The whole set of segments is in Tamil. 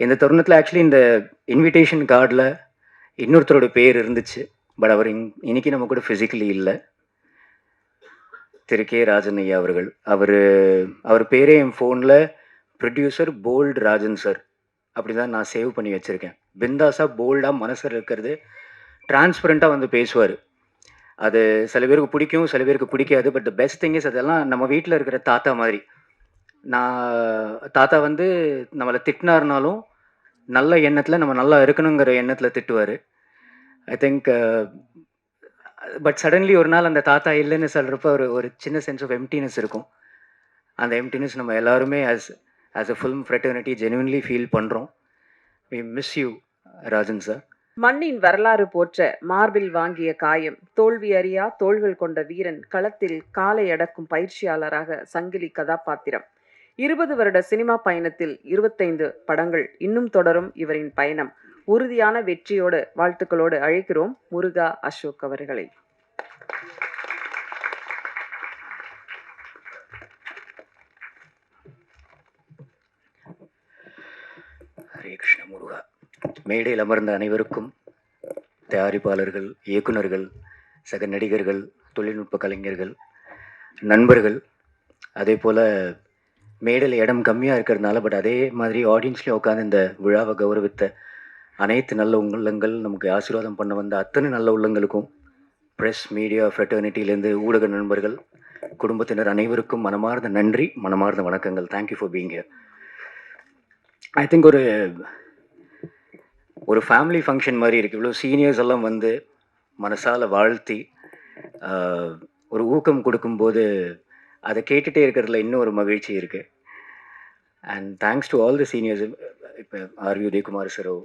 இந்த தருணத்தில் ஆக்சுவலி இந்த இன்விடேஷன் கார்டில் இன்னொருத்தரோட பேர் இருந்துச்சு. பட் அவர் இன்னைக்கு நம்ம கூட ஃபிசிக்கலி இல்லை. திரு கே ராஜன் ஐயா அவர்கள். அவர் பேரே என் ஃபோனில் ப்ரொடியூசர் போல்ட் ராஜன் சார் அப்படி தான் நான் சேவ் பண்ணி வச்சுருக்கேன். பிந்தாஸாக போல்டாக மனசில் இருக்கிறது டிரான்ஸ்பரண்ட்டாக வந்து பேசுவார். அது சில பேருக்கு பிடிக்கும், சில பேருக்கு பிடிக்காது. But the best thing is அதெல்லாம் நம்ம வீட்டில் இருக்கிற தாத்தா மாதிரி. நான் தாத்தா வந்து நம்மளை திட்டினாருனாலும் நல்ல எண்ணத்தில் நம்ம நல்லா இருக்கணுங்கிற எண்ணத்தில் திட்டுவார். ஐ திங்க் பட் சடன்லி ஒரு நாள் அந்த தாத்தா இல்லைன்னு சொல்கிறப்ப ஒரு ஒரு சின்ன சென்ஸ் ஆஃப் எம்டினஸ் இருக்கும். அந்த எம்டினஸ் நம்ம எல்லாருமே as a film fraternity genuinely feel பண்ணுறோம். We miss you Rajan sir. மண்ணின் வரலாறு போற்ற மார்பில் வாங்கிய காயம், தோல்வி அறியா தோள்கள் கொண்ட வீரன், களத்தில் காலை அடக்கும் பயிற்சியாளராக சங்கிலி கதாபாத்திரம். 20 வருட சினிமா பயணத்தில் 25 படங்கள். இன்னும் தொடரும் இவரின் பயணம். உறுதியான வெற்றியோடு வாழ்த்துக்களோடு அழைக்கிறோம் முருகா அசோக் அவர்களை. ஹரே கிருஷ்ண முருகா. மேடையில் அமர்ந்த அனைவருக்கும், தயாரிப்பாளர்கள், இயக்குநர்கள், சக நடிகர்கள், தொழில்நுட்ப கலைஞர்கள், நண்பர்கள், அதே போல் மேடையில் இடம் கம்மியாக இருக்கிறதுனால பட் அதே மாதிரி ஆடியன்ஸ்லேயும் உட்காந்து இந்த விழாவை கௌரவித்த அனைத்து நல்ல உள்ளங்கள், நமக்கு ஆசீர்வாதம் பண்ண வந்த அத்தனை நல்ல உள்ளங்களுக்கும், ப்ரெஸ் மீடியா ஃப்ரெட்டர்னிட்டியிலேருந்து ஊடக நண்பர்கள், குடும்பத்தினர் அனைவருக்கும் மனமார்ந்த நன்றி, மனமார்ந்த வணக்கங்கள். Thank you for being here. I think ஒரு ஃபேமிலி ஃபங்க்ஷன் மாதிரி இருக்குது. இவ்வளோ சீனியர்ஸ் எல்லாம் வந்து மனசால் வாழ்த்தி ஒரு ஊக்கம் கொடுக்கும்போது அதை கேட்டுகிட்டே இருக்கிறதுல இன்னும் ஒரு மகிழ்ச்சி இருக்குது. And thanks to all the seniors. இப்போ ஆர்வி உதயகுமார் சாரோ,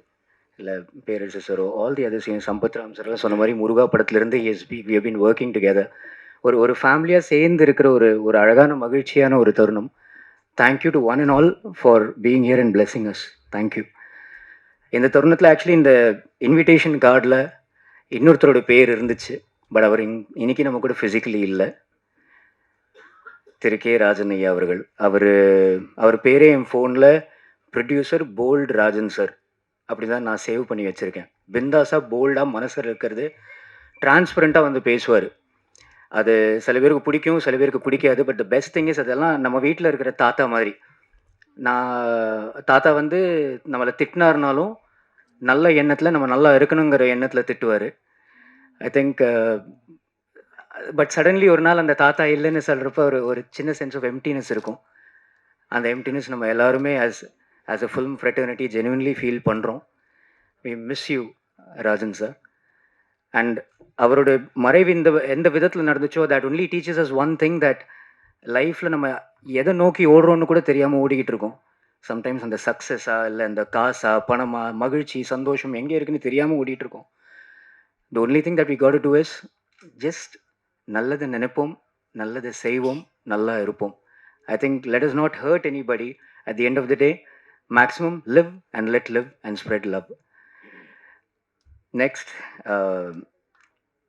இல்லை பேரரசு சாரோ, all the other senior, Sampath Ram sir சொன்ன மாதிரி முருகா படத்துலேருந்து we have been working together. ஒரு ஃபேமிலியாக சேர்ந்து இருக்கிற ஒரு அழகான மகிழ்ச்சியான ஒரு தருணம். Thank you to one and all for being here and blessing us. Thank you. இந்த தருணத்தில் ஆக்சுவலி இந்த இன்விடேஷன் கார்டில் இன்னொருத்தரோட பேர் இருந்துச்சு. பட் அவர் இன்னைக்கு நம்ம கூட ஃபிசிக்கலி இல்லை. திரு கே ராஜன் ஐயா அவர்கள். அவர் பேரே என் ஃபோனில் ப்ரொடியூசர் போல்ட் ராஜன் சார் அப்படி தான் நான் சேவ் பண்ணி வச்சுருக்கேன். பிந்தாஸாக போல்டாக மனசில் இருக்கிறது டிரான்ஸ்பரண்ட்டாக வந்து பேசுவார். அது சில பேருக்கு பிடிக்கும், சில பேருக்கு பிடிக்காது. But the best thing is அதெல்லாம் நம்ம வீட்டில் இருக்கிற தாத்தா மாதிரி. நான் தாத்தா வந்து நம்மளை திட்டினாருனாலும் நல்ல எண்ணத்தில் நம்ம நல்லா இருக்கணுங்கிற எண்ணத்தில் திட்டுவார். ஐ திங்க் பட் சடன்லி ஒரு நாள் அந்த தாத்தா இல்லைன்னு சொல்கிறப்ப ஒரு ஒரு சின்ன சென்ஸ் ஆஃப் எம்டினஸ் இருக்கும். அந்த எம்டினஸ் நம்ம எல்லாருமே as a film fraternity genuinely feel பண்ணுறோம். We miss you Rajan sir. And அவரோட மறைவு எந்த விதத்தில் நடந்துச்சோ that only teachers us one thing, that லைஃப்பில் நம்ம எதை நோக்கி ஓடுறோன்னு கூட தெரியாமல் ஓடிக்கிட்டு இருக்கோம். சம்டைம்ஸ் அந்த சக்ஸஸா, இல்லை அந்த காசா, பணமா, மகிழ்ச்சி, சந்தோஷம் எங்கே இருக்குன்னு தெரியாமல் ஓடிட்டு இருக்கோம். The only thing that we got to do is just நல்லதை நினைப்போம், நல்லதை செய்வோம், நல்லா இருப்போம். I think let us not hurt anybody. At the end of the day maximum live and let live and spread love. Next,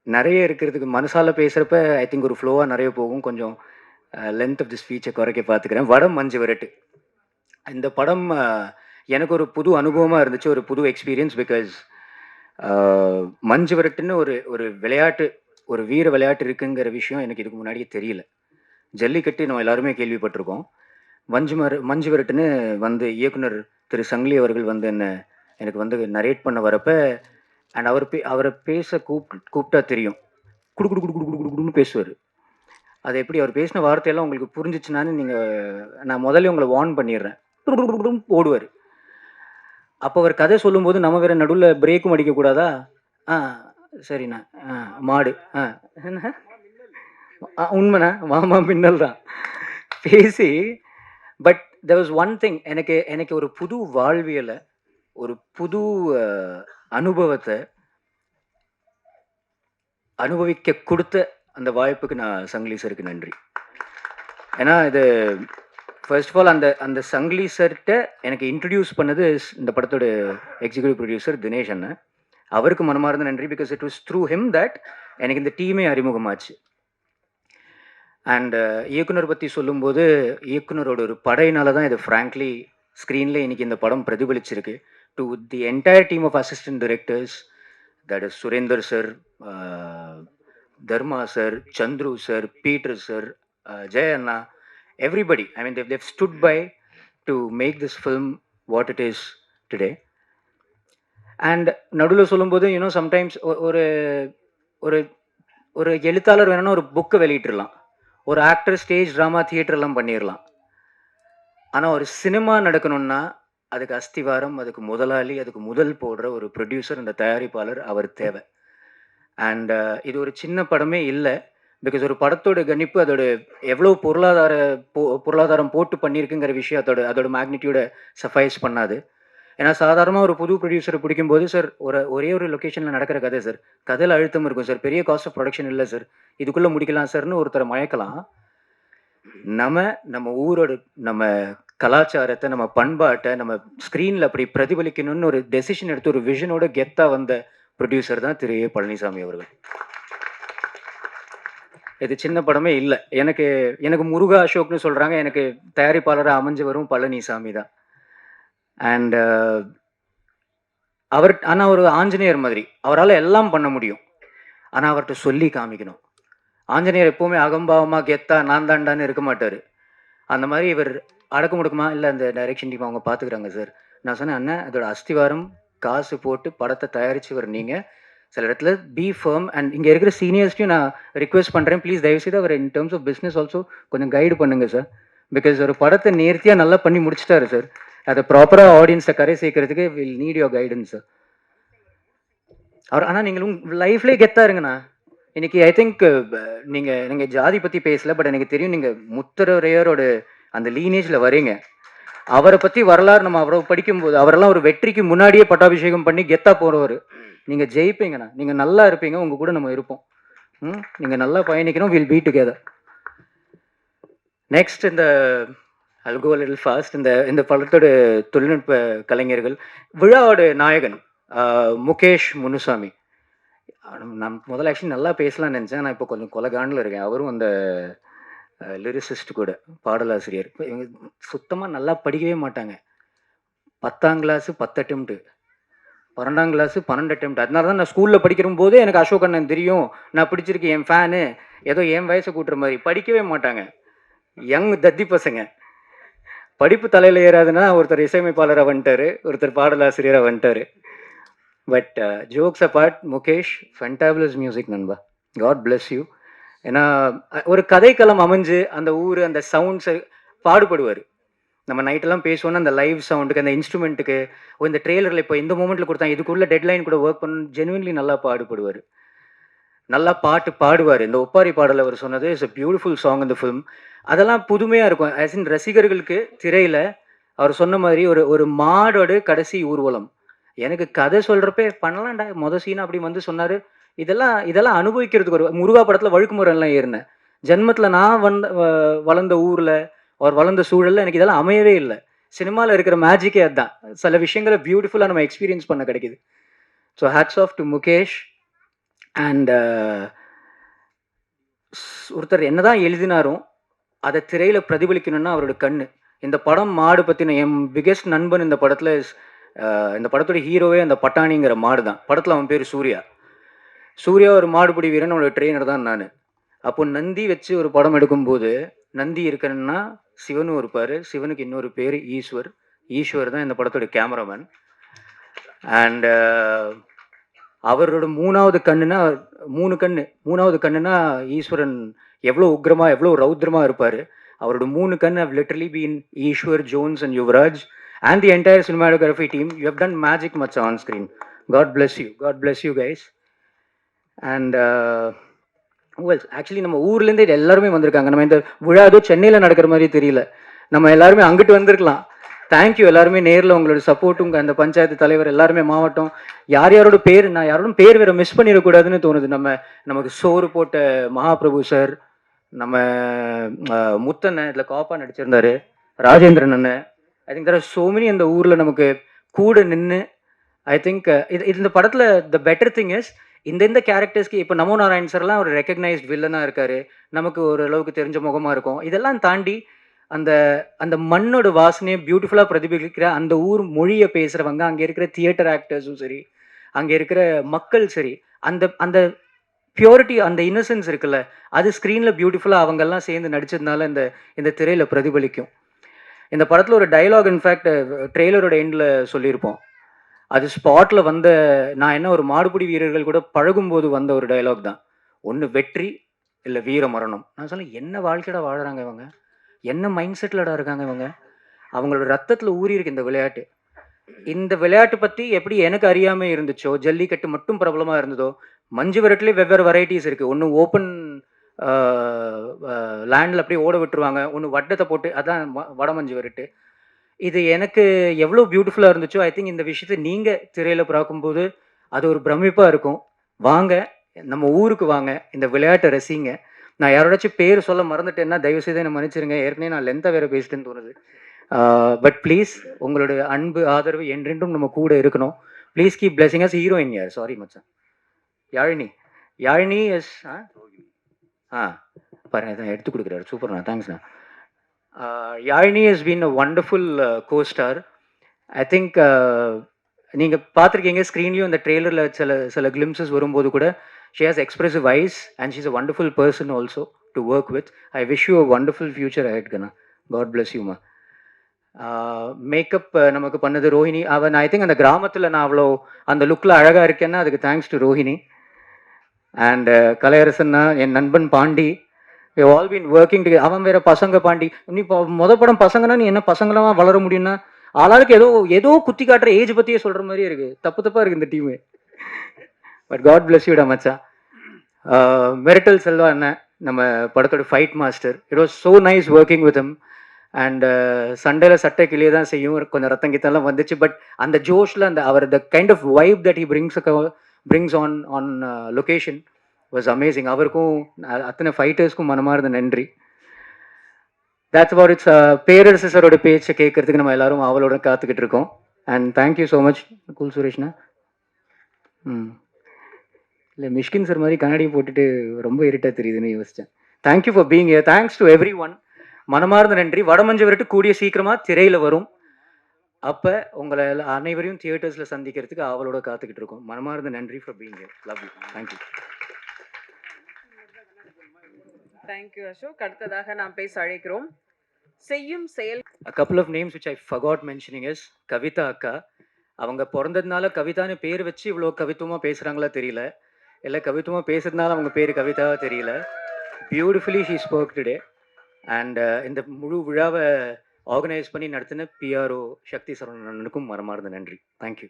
நிறைய இருக்கிறதுக்கு மனசால பேசுகிறப்ப ஐ திங்க் ஒரு ஃப்ளோவாக நிறைய போகும். கொஞ்சம் லென்த் ஆஃப் தி ஸ்பீச்சை குறைக்க பார்த்துக்கிறேன். வடம் மஞ்சு விரட்டு. இந்த படம் எனக்கு ஒரு புது அனுபவமாக இருந்துச்சு, ஒரு புது எக்ஸ்பீரியன்ஸ். பிகாஸ் மஞ்சு விரட்டுன்னு ஒரு விளையாட்டு, ஒரு வீர விளையாட்டு இருக்குங்கிற விஷயம் எனக்கு இதுக்கு முன்னாடியே தெரியல. ஜல்லிக்கட்டு நம்ம எல்லாருமே கேள்விப்பட்டிருக்கோம். மஞ்சு விரட்டுன்னு வந்து இயக்குனர் திரு சங்கிலி அவர்கள் வந்து எனக்கு வந்து நரேட் பண்ண வரப்ப, அண்ட் அவரை பேச கூப்பிட்டா தெரியும், குடு குடு குடு குடு குடு குடுன்னு பேசுவார். அது எப்படி அவர் பேசின வார்த்தையெல்லாம் உங்களுக்கு புரிஞ்சிச்சுனான்னு நான் முதல்ல உங்களை வார்ன் பண்ணிடுறேன். ஓடுவார். அப்போ அவர் கதை சொல்லும்போது நம்ம வேற நடுவில் பிரேக்கும் அடிக்கக்கூடாதா? சரிண்ணா, மாடு, என்ன உண்மைண்ணா, மாமா மின்னல் தான் பேசி. But there was one thing, எனக்கு ஒரு புது வாழ்வியலை, ஒரு புது அனுபவத்தை அனுபவிக்க கொடுத்த அந்த வாய்ப்புக்கு நான் சங்கிலி சருக்கு நன்றி. ஏன்னா இது ஃபர்ஸ்ட் ஆஃப் ஆல் அந்த சங்கிலி சர்கிட்ட எனக்கு இன்ட்ரடியூஸ் பண்ணது இந்த படத்தோட எக்ஸிக்யூட்டிவ் ப்ரொடியூசர் தினேஷ் அண்ணன். அவருக்கு மனமார்ந்த நன்றி. Because it was through him that எனக்கு இந்த டீமே அறிமுகமாச்சு. அண்ட் இயக்குனர் பற்றி சொல்லும்போது, இயக்குனரோட ஒரு படையினால தான் இது ஃப்ராங்க்லி ஸ்க்ரீனில் இன்னைக்கு இந்த படம் பிரதிபலிச்சிருக்கு. To the entire team of assistant directors, that is Surender sir, Dharma sir, Chandru sir, Peter sir, Jaya அண்ணா, everybody. I mean, they've stood by to make this film what it is today. And நடுவில் சொல்லும்போது யூனோ சம்டைம்ஸ் ஒரு ஒரு ஒரு எழுத்தாளர் வேணும்னா ஒரு புக்கை வெளியிட்டுடலாம், ஒரு ஆக்டர் ஸ்டேஜ் ட்ராமா தியேட்டர்லாம் பண்ணிடலாம். ஆனால் ஒரு சினிமா நடக்கணும்னா அதுக்கு அஸ்திவாரம், அதுக்கு முதலாளி, அதுக்கு முதல் போடுற ஒரு ப்ரொடியூசர், அந்த தயாரிப்பாளர் அவர் தேவை. அண்ட் இது ஒரு சின்ன படமே இல்லை. பிகாஸ் ஒரு படத்தோட கணிப்பு அதோட எவ்வளோ பொருளாதாரம் போட்டு பண்ணியிருக்குங்கிற விஷயம் அதோட மேக்னிடியூடை சஃபைஸ் பண்ணாது. ஏன்னா சாதாரணமாக ஒரு புது ப்ரொடியூசரை பிடிக்கும்போது, சார் ஒரே ஒரு லொக்கேஷனில் நடக்கிற கதை சார், கதையில் அழுத்தம் இருக்கும் சார், பெரிய காஸ்ட் ஆஃப் ப்ரொடக்ஷன் இல்லை சார், இதுக்குள்ளே முடிக்கலாம் சார்னு ஒருத்தரை மயக்கலாம். நம்ம ஊரோட நம்ம கலாச்சாரத்தை, நம்ம பண்பாட்டை நம்ம ஸ்க்ரீனில் அப்படி பிரதிபலிக்கணும்னு ஒரு டெசிஷன் எடுத்து ஒரு விஷனோட கெத்தாக வந்த ப்ரொடியூசர் தான் திரு ஏ. பழனிசாமி அவர்கள். இது சின்ன படமே இல்லை. எனக்கு முருகா அசோக்னு சொல்கிறாங்க, எனக்கு தயாரிப்பாளராக அமைஞ்சு வரும் பழனிசாமி தான். அண்ட் ஆனால் ஒரு ஆஞ்சநேயர் மாதிரி அவரால் எல்லாம் பண்ண முடியும், ஆனால் அவர்கிட்ட சொல்லி காமிக்கணும். ஆஞ்சநேயர் எப்போவுமே அகம்பாவமாக கெத்தா நான் தாண்டான்னு இருக்க மாட்டார். அந்த மாதிரி இவர் அடக்க முடக்குமா இல்லை, அந்த டைரக்ஷன் டீம் அவங்க பார்த்துக்கிறாங்க சார். நான் சொன்னேன், அண்ணன் அதோட அஸ்திவாரம் காசு போட்டு படத்தை தயாரித்தவர் நீங்கள், சில இடத்துல பி ஃபர்ம். அண்ட் இங்கே இருக்கிற சீனியர்ஸ்டையும் நான் ரிக்வெஸ்ட் பண்ணுறேன், ப்ளீஸ் தயவுசெய்து அவர் in terms of business also கொஞ்சம் கைடு பண்ணுங்கள் சார். பிகாஸ் ஒரு படத்தை நேர்த்தியாக நல்லா பண்ணி முடிச்சிட்டாரு சார், அதை ப்ராப்பராக ஆடியன்ஸை கரை சேர்க்கறதுக்கு will NEET your guidance sir. ஆனால் நீங்களும் லைஃப்லேயே கெத்தாக இருங்கண்ணா. இன்னைக்கு ஐ திங்க் நீங்கள் ஜாதி பற்றி பேசல, பட் எனக்கு தெரியும் நீங்கள் முத்தரையரோட அந்த லீனேஜில் வரீங்க. அவரை பற்றி வரலாறு நம்ம அவரை படிக்கும்போது, அவரெல்லாம் ஒரு வெற்றிக்கு முன்னாடியே பட்டாபிஷேகம் பண்ணி கெத்தாக போகிறவர். நீங்கள் ஜெயிப்பீங்கண்ணா, நீங்கள் நல்லா இருப்பீங்க, உங்கள் கூட நம்ம இருப்போம். நீங்கள் நல்லா பயணிக்கணும், வில் பி டுகெதர். நெக்ஸ்ட் இந்த I'll go a little fast. இந்த படத்தோட தொழில்நுட்ப கலைஞர்கள், விழாவோட நாயகன் முகேஷ் முனுசாமி. நான் முதல்ல ஆக்சுவலி நல்லா பேசலாம்னு நினச்சேன், நான் இப்போ கொஞ்சம் கொலகாண்டில் இருக்கேன். அவரும் அந்த லிரிசிஸ்ட் கூட, பாடலாசிரியர். இவங்க சுத்தமாக நல்லா படிக்கவே மாட்டாங்க. 10ஆம் கிளாஸு 10 அட்டெம்ப்ட்டு, 12ஆம் கிளாஸு 12 அட்டெம்ப்ட். அதனால தான் நான் ஸ்கூலில் படிக்கிற போதே எனக்கு அசோக் அண்ணன் தெரியும், நான் பிடிச்சிருக்கு, என் ஃபேனு, ஏதோ என் வயசை கூட்டுற மாதிரி. படிக்கவே மாட்டாங்க, யங் தத்தி பசங்க. படிப்பு தலையில் ஏறாதுன்னா ஒருத்தர் இசையமைப்பாளராக வந்துட்டார், ஒருத்தர் பாடலாசிரியராக வந்துட்டார். But jokes abort, Mukesh fantabulous music நண்பா, காட் பிளஸ் யூ. ஏன்னா ஒரு கதைக்களம் அமைஞ்சு அந்த ஊர் அந்த சவுண்ட்ஸை பாடுபடுவார். நம்ம நைட்டெல்லாம் பேசுவோன்னா அந்த லைவ் சவுண்டுக்கு, அந்த இன்ஸ்ட்ருமெண்ட்டுக்கு, இந்த ட்ரெய்லரில் இப்போ இந்த மூமெண்ட்டில் கொடுத்தா இதுக்குள்ளே டெட்லைன் கூட ஒர்க் பண்ண ஜெனுவன்லி நல்லா பாடுபடுவார், நல்லா பாட்டு பாடுவார். இந்த ஒப்பாரி பாடல் அவர் சொன்னது இஸ் அ பியூட்டிஃபுல் சாங் இந்த ஃபிலிம். அதெல்லாம் புதுமையாக இருக்கும். ஆஸ் இன் ரசிகர்களுக்கு திரையில் அவர் சொன்ன மாதிரி ஒரு மாடோட கடைசி ஊர்வலம். எனக்கு கதை சொல்கிறப்ப பண்ணலாம்டா மொதல் சீனா அப்படி வந்து சொன்னார். இதெல்லாம் அனுபவிக்கிறதுக்கு ஒரு முருகா படத்தில் வழுக்குமுறைலாம் ஏறினேன். ஜென்மத்தில் நான் வளர்ந்த ஊரில், அவர் வளர்ந்த சூழலில் எனக்கு இதெல்லாம் அமையவே இல்லை. சினிமாவில் இருக்கிற மேஜிக்கே அதுதான், சில விஷயங்களை பியூட்டிஃபுல்லாக நம்ம எக்ஸ்பீரியன்ஸ் பண்ண கிடைக்குது. So hats off to Mukesh. And ஒருத்தர் என்னதான் எழுதினாரும் அதை திரையில் பிரதிபலிக்கணும்னா அவரோட கண்ணு. இந்த படம் மாடு பற்றின என் பிகெஸ்ட் நண்பன் இந்த படத்தில், இந்த படத்தோட ஹீரோவே அந்த பட்டாணிங்கிற மாடு தான். படத்தில் அவன் பேர் சூர்யா. சூர்யா ஒரு மாடுபிடி வீரன், அவனோட ட்ரெயினர் தான் நான். அப்போ நந்தி வச்சு ஒரு படம் எடுக்கும்போது, நந்தி இருக்கணும்னா சிவனும் இருப்பார், சிவனுக்கு இன்னொரு பேர் ஈஸ்வர். ஈஸ்வர் தான் இந்த படத்தோட கேமராமேன். அண்ட் அவரோட மூணாவது கண்ணுனா ஈஸ்வரன் எவ்வளோ உக்ரமாக எவ்வளோ ரௌத்ரமாக இருப்பார். அவரோட 3 கண் have literally been Eswar, Jones and Yuvraj and the entire cinematography team. You have done magic much on screen. God bless you. God bless you guys. And well, actually நம்ம ஊர்லேருந்து எல்லாருமே வந்திருக்காங்க. நம்ம இந்த விழா ஏதோ சென்னையில் நடக்கிற மாதிரி தெரியல, நம்ம எல்லாருமே அங்கிட்டு வந்திருக்கலாம். தேங்க்யூ எல்லாருமே, நேரில் உங்களோட சப்போர்ட்டும், அந்த பஞ்சாயத்து தலைவர் எல்லாருமே, மாவட்டம், யாரோட பேர் நான் யாரோட பேர் வேறு மிஸ் பண்ணிடக்கூடாதுன்னு தோணுது. நமக்கு சோறு போட்ட மகாபிரபு சார், நம்ம முத்தண்ணன் இதில் காப்பா நடிச்சிருந்தாரு, ராஜேந்திரன் அண்ணன். I think there are so many அந்த ஊரில் நமக்கு கூட நின்று. ஐ திங்க் இந்த படத்தில் த பெட்டர் திங் இஸ், இந்த கேரக்டர்ஸ்க்கு இப்போ நமோ நாராயண் சார்லாம் ஒரு ரெக்கக்னைஸ்ட் வில்லனாக இருக்கார், நமக்கு ஓரளவுக்கு தெரிஞ்ச முகமாக இருக்கும். இதெல்லாம் தாண்டி அந்த அந்த மண்ணோட வாசனையை பியூட்டிஃபுல்லாக பிரதிபலிக்கிற அந்த ஊர் மொழியை பேசுகிறவங்க, அங்கே இருக்கிற தியேட்டர் ஆக்டர்ஸும் சரி, அங்கே இருக்கிற மக்கள் சரி, அந்த அந்த பியூரிட்டி, அந்த இன்னசென்ஸ் இருக்குல்ல, அது ஸ்க்ரீனில் பியூட்டிஃபுல்லாக அவங்கெல்லாம் சேர்ந்து நடிச்சதுனால இந்த இந்த திரையில் பிரதிபலிக்கும். இந்த படத்தில் ஒரு டயலாக் இன்ஃபேக்ட் ட்ரெய்லரோட எண்டில் சொல்லியிருப்போம். அது ஸ்பாட்டில் வந்த, நான் என்ன ஒரு மாடுபிடி வீரர்கள் கூட பழகும்போது வந்த ஒரு டயலாக் தான். ஒன்று வெற்றி, இல்லை வீர மரணம். நான் சொன்னேன், என்ன வாழ்க்கையோட வாழுறாங்க இவங்க, என்ன மைண்ட் செட்டில்டா இருக்காங்க இவங்க, அவங்களோட ரத்தத்தில் ஊறி இருக்கு இந்த விளையாட்டு. இந்த விளையாட்டு பற்றி எப்படி எனக்கு அறியாமல் இருந்துச்சோ, ஜல்லிக்கட்டு மட்டும் பிரபலமாக இருந்ததோ, மஞ்சு விரட்டுலேயே வெவ்வேறு வெரைட்டிஸ் இருக்குது. ஒன்று ஓப்பன் லேண்டில் அப்படியே ஓட விட்டுருவாங்க, ஒன்று வட்டத்தை போட்டு, அதான் வட மஞ்சு விரட்டு. இது எனக்கு எவ்வளோ பியூட்டிஃபுல்லாக இருந்துச்சோ, ஐ திங்க் இந்த விஷயத்தை நீங்கள் திரையில் பார்க்கும்போது அது ஒரு பிரமிப்பாக இருக்கும். வாங்க, நம்ம ஊருக்கு வாங்க, இந்த விளையாட்டை ரசிங்க. நான் யாரோடாச்சும் பேர் சொல்ல மறந்துட்டேன்னா தயவுசெய்து என்னை மன்னிச்சிருங்க. ஏற்கனவே நான் லென்த்தாக வேறு பேசிட்டேன்னு தோணுது. பட் ப்ளீஸ், உங்களுடைய அன்பு ஆதரவு என்றென்றும் நம்ம கூட இருக்கணும். Please keep blessing as. Heroine யார்? சாரி மச்சான், யாழினி. யாழினி எஸ் பாருங்க, இதான் எடுத்து கொடுக்குறாரு. சூப்பர்ண்ணா, தேங்க்ஸ்ண்ணா. Yazhini has been a wonderful co star. I think நீங்கள் பார்த்துருக்கீங்க ஸ்க்ரீன்லேயும், இந்த ட்ரெய்லரில் சில சில கிளிம்சஸ் வரும்போது கூட, she has expressive eyes and she is a wonderful person also to work with. I wish you a wonderful future ahead கண்ணா. காட் பிளஸ் யூமா. மேக்கப் நமக்கு பண்ணது ரோஹிணி. அவன் ஐ திங்க் அந்த கிராமத்தில் நான் அவ்வளோ அந்த லுக்கில் அழகாக இருக்கேன்னா அதுக்கு தேங்க்ஸ் டு ரோஹிணி. அண்ட் கலையரசன்னா என் நண்பன் பாண்டி. We all been working together. அவன் வேற பசங்க பாண்டி. நீ இப்போ படம் பசங்கன்னா நீ என்ன பசங்களாம் வளர முடியும்னா, ஆளாளுக்கு ஏதோ ஏதோ குத்தி காட்டுற ஏஜ் பற்றியே சொல்கிற மாதிரியே இருக்குது. தப்பு தப்பாக இருக்குது இந்த டீமு. பட் காட் பிளஸ் யூடா மச்சா. மெரிட்டல் செல்வா அண்ணன், நம்ம படத்தோட fight master. It was so nice working with him. And சண்டையில் சட்டை கிளியே தான் செய்யும், கொஞ்சம் ரத்தம் கித்தெல்லாம் வந்துச்சு. பட் அந்த ஜோஷில் அந்த அவர் the kind of vibe that he brings on location was amazing. அவருக்கும் அத்தனை ஃபைட்டர்ஸ்க்கும் மனமார்ந்த நன்றி. That's about it. பேரரசு சாரோட பேச்சை கேட்கறதுக்கு நம்ம எல்லாரும் அவளோட காத்துக்கிட்டு இருக்கோம். And thank you so much. Cool சுரேஷ்ண்ணா. இல்லை மிஷ்கின் சார் மாதிரி கண்ணாடி போட்டுட்டு ரொம்ப இருட்டாக தெரியுதுன்னு யோசித்தேன். Thank you for being here. Thanks to every one. மனமார்ந்த நன்றி. வடமஞ்சு விரட்டு கூடிய சீக்கிரமாக திரையில் வரும். அப்போ உங்களை அனைவரையும் தியேட்டர்ஸில் சந்திக்கிறதுக்கு அவளோட காத்துக்கிட்டு இருக்கோம். மனமார்ந்த நன்றி for being here. Love you. Thank you. Thank you Ashok. அடுத்ததாக நாம் பேச அழைக்கிறோம் செய்யும் செயல். A couple of names which I forgot mentioning is Kavitha அக்கா. அவங்க பிறந்ததுனால கவிதான்னு பேர் வச்சு இவ்வளோ கவித்துவமாக பேசுகிறாங்களா தெரியல, இல்லை கவித்துவமாக பேசுறதுனால அவங்க பேர் கவிதாவா தெரியல. Beautifully she spoke today. And இந்த முழு விழாவை ஆர்கனைஸ் பண்ணி நடத்தின பிஆர்ஓ சக்தி சரவணனுக்கும் மனமார்ந்த நன்றி. தேங்க்யூ.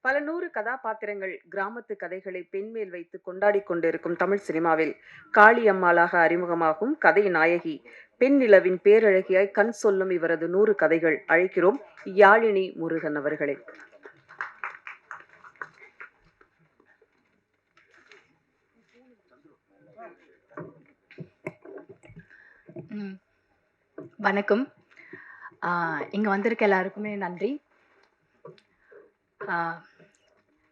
பல நூறு கதாபாத்திரங்கள், கிராமத்து கதைகளை பெண்மேல் வைத்து கொண்டாடி கொண்டிருக்கும் தமிழ் சினிமாவில் காளியம்மாளாக அறிமுகமாகும் கதை நாயகி, பெண் நிலவின் பேரழகியாய் கண் சொல்லும் இவரது 100 கதைகள். அழைக்கிறோம் யாழினி முருகன் அவர்களை. வணக்கம். இங்கே வந்திருக்க எல்லாருக்குமே நன்றி.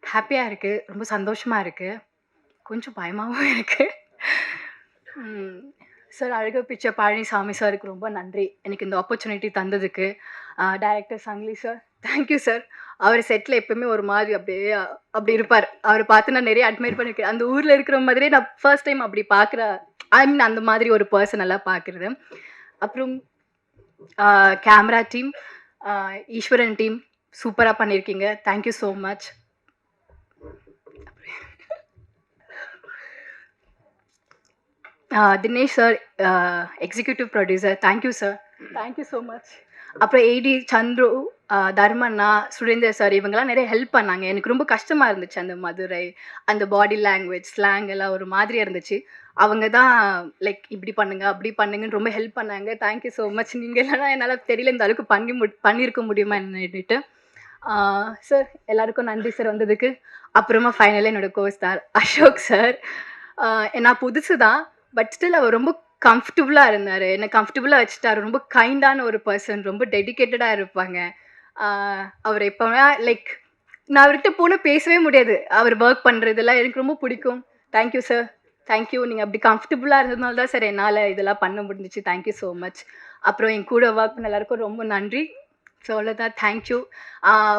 ஹாப்பியாக இருக்குது, ரொம்ப சந்தோஷமாக இருக்குது, கொஞ்சம் பயமாகவும் இருக்குது. சார் அழகு பிச்சை பழனிசாமி சாருக்கு ரொம்ப நன்றி எனக்கு இந்த ஆப்பர்ச்சுனிட்டி தந்ததுக்கு. டைரக்டர் சங்கிலி சார், தேங்க்யூ சார். அவர் செட்டில் எப்போவுமே ஒரு மாதிரி அப்படியே அப்படி இருப்பார். அவரை பார்த்து நான் நிறைய அட்மையர் பண்ணியிருக்கேன். அந்த ஊரில் இருக்கிற மாதிரியே நான் ஃபர்ஸ்ட் டைம் அப்படி பார்க்குற, ஐ மீன் அந்த மாதிரி ஒரு பர்சனெல்லாம் பார்க்குறது. அப்புறம் கேமரா டீம், ஈஸ்வரன் டீம் சூப்பராக பண்ணியிருக்கீங்க. Thank you so much. Dinesh sir, executive producer, thank you sir, thank you so much. அப்புறம் ஏடி சந்துரு, தர்மண்ணா, சுரேந்தர் சார், இவங்கெல்லாம் நிறைய ஹெல்ப் பண்ணாங்க. எனக்கு ரொம்ப கஷ்டமாக இருந்துச்சு அந்த மதுரை, அந்த பாடி லாங்குவேஜ், ஸ்லாங் எல்லாம் ஒரு மாதிரியாக இருந்துச்சு. அவங்க தான் லைக் இப்படி பண்ணுங்க அப்படி பண்ணுங்கன்னு ரொம்ப ஹெல்ப் பண்ணாங்க. Thank you so much. நீங்கள் இல்லைனா என்னால் தெரியல இந்த அளவுக்கு பண்ணியிருக்க முடியுமா என்னன்னுட்டு. சார் எல்லாருக்கும் நன்றி சார் வந்ததுக்கு. அப்புறமா ஃபைனலாக என்னோடய கோஸ்டார் அசோக் சார். நான் புதுசு தான், பட் ஸ்டில் அவர் ரொம்ப கம்ஃபர்டபுளாக இருந்தார். என்னை கம்ஃபர்டபுளாக வச்சுட்டார். ரொம்ப கைண்டான ஒரு பர்சன், ரொம்ப டெடிக்கேட்டடாக இருப்பாங்க. அவர் எப்போவுமே லைக் நான் அவர்கிட்ட போனால் பேசவே முடியாது. அவர் ஒர்க் பண்ணுறதெல்லாம் எனக்கு ரொம்ப பிடிக்கும். Thank you sir, thank you. நீங்கள் அப்படி கம்ஃபர்டபுளாக இருந்ததுனால தான் சார் என்னால் இதெல்லாம் பண்ண முடிஞ்சிச்சு. Thank you so much. அப்புறம் என் கூட ஒர்க் பண்ண எல்லாருக்கும் ரொம்ப நன்றி. ஸோ அவ்வளோதான். தேங்க்யூ.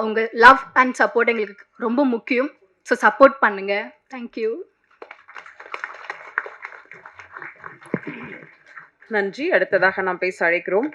உங்கள் லவ் அண்ட் சப்போர்ட் எங்களுக்கு ரொம்ப முக்கியம். ஸோ சப்போர்ட் பண்ணுங்கள். தேங்க்யூ. நன்றி. அடுத்ததாக நாம் பேச அழைக்கிறோம்